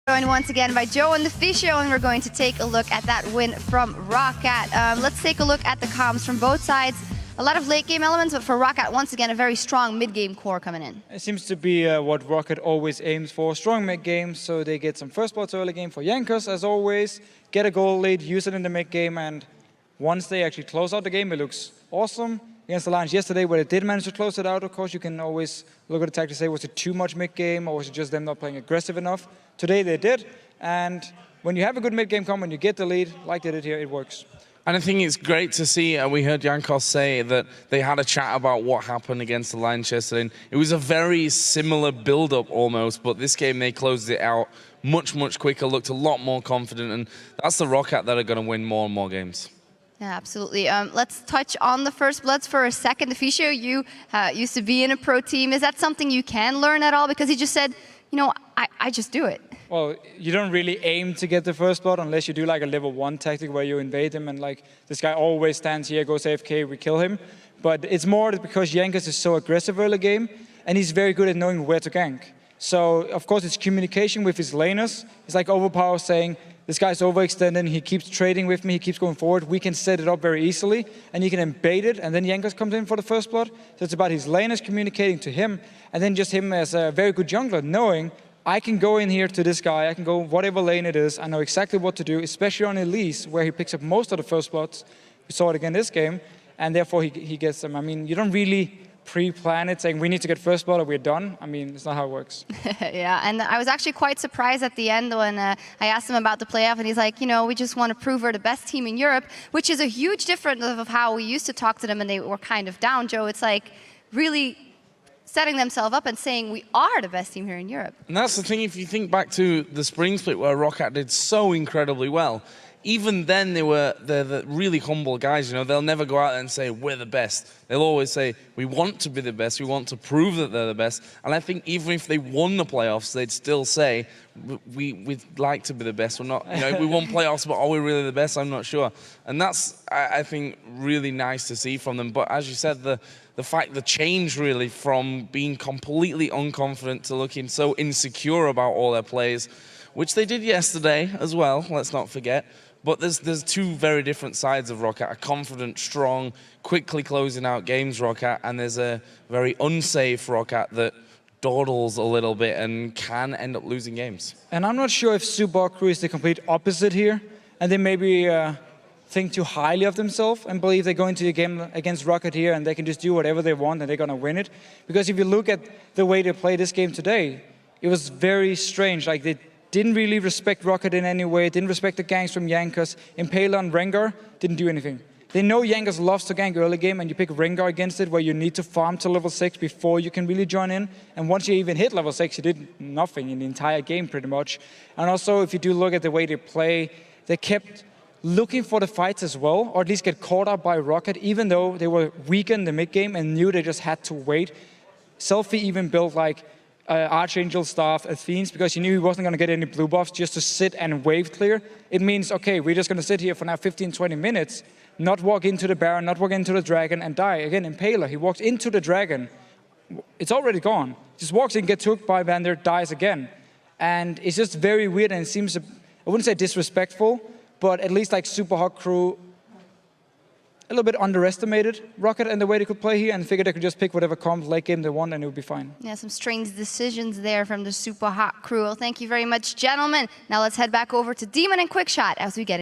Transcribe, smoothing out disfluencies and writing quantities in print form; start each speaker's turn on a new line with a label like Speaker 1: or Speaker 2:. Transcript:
Speaker 1: Joined once again by Joe and the Fisher, and we're going to take a look at that win from Roccat. Let's take a look at the comms from both sides. A lot of late game elements, but for Roccat, once again, a very strong mid-game core coming in.
Speaker 2: It seems to be what Roccat always aims for, strong mid-game, so they get some first bloods early game for Jankos, as always, get a goal lead, use it in the mid-game, and once they actually close out the game, it looks awesome. Against the Lions yesterday, where they did manage to close it out, of course, you can always look at the tactic and say, was it too much mid-game, or was it just them not playing aggressive enough? Today they did, and when you have a good mid-game come, when you get the lead, like they did here, it works.
Speaker 3: And I think it's great to see, we heard Jankos say that they had a chat about what happened against the Lions yesterday. And it was a very similar build-up almost, but this game they closed it out much, much quicker, looked a lot more confident, and that's the Roccat that are going to win more and more games.
Speaker 1: Yeah, absolutely. Let's touch on the first bloods for a second. The Fisher, you used to be in a pro team. Is that something you can learn at all? Because he just said, you know, I just do it.
Speaker 2: Well, you don't really aim to get the first blood unless you do like a level 1 tactic where you invade him and like this guy always stands here, goes AFK, we kill him. But it's more because Jankos is so aggressive early game and he's very good at knowing where to gank. So, of course, it's communication with his laners. It's like Overpower saying, this guy's overextended, he keeps trading with me, he keeps going forward. We can set it up very easily, and you can embed it, and then Jankos comes in for the first blood. So it's about his laners communicating to him, and then just him as a very good jungler, knowing I can go in here to this guy, I can go whatever lane it is, I know exactly what to do, especially on Elise, where he picks up most of the first bloods. We saw it again this game, and therefore he gets them. I mean, you don't really pre-plan it, saying we need to get first blood or we're done. I mean, it's not how it works.
Speaker 1: Yeah, and I was actually quite surprised at the end when I asked him about the playoff, and he's like, you know, we just want to prove we're the best team in Europe, which is a huge difference of how we used to talk to them and they were kind of down, Joe. It's like really setting themselves up and saying we are the best team here in Europe.
Speaker 3: And that's the thing, if you think back to the spring split where Roccat did so incredibly well, even then they're the really humble guys, you know, they'll never go out there and say we're the best. They'll always say we want to be the best, we want to prove that they're the best. And I think even if they won the playoffs, they'd still say we'd like to be the best. We're not, you know, we won playoffs, but are we really the best? I'm not sure. And that's, I think, really nice to see from them. But as you said, the change really from being completely unconfident to looking so insecure about all their plays, which they did yesterday as well, let's not forget. But there's two very different sides of Roccat, a confident, strong, quickly closing out games Roccat, and there's a very unsafe Roccat that dawdles a little bit and can end up losing games.
Speaker 2: And I'm not sure if SUPA HOT CREW is the complete opposite here, and they maybe think too highly of themselves and believe they go into a game against Roccat here and they can just do whatever they want and they're going to win it. Because if you look at the way they played this game today, it was very strange. Like they didn't really respect Roccat in any way, didn't respect the ganks from Jankos. Impaler and Rengar didn't do anything. They know Jankos loves to gank early game, and you pick Rengar against it, where you need to farm to level 6 before you can really join in. And once you even hit level 6, you did nothing in the entire game, pretty much. And also, if you do look at the way they play, they kept looking for the fights as well, or at least get caught up by Roccat, even though they were weak in the mid-game and knew they just had to wait. Selfie even built like Archangel staff, Athenes, because he knew he wasn't going to get any blue buffs just to sit and wave clear. It means, okay, we're just going to sit here for now 15, 20 minutes, not walk into the Baron, not walk into the Dragon, and die. Again, Impaler, he walks into the Dragon, it's already gone. Just walks in, gets hooked by Vander, dies again. And it's just very weird, and it seems, I wouldn't say disrespectful, but at least like SUPA HOT CREW, a little bit underestimated Roccat and the way they could play here and figured they could just pick whatever comes late game they want and it would be fine.
Speaker 1: Yeah, some strange decisions there from the SUPA HOT CREW. Well, thank you very much, gentlemen. Now let's head back over to Demon and Quickshot as we get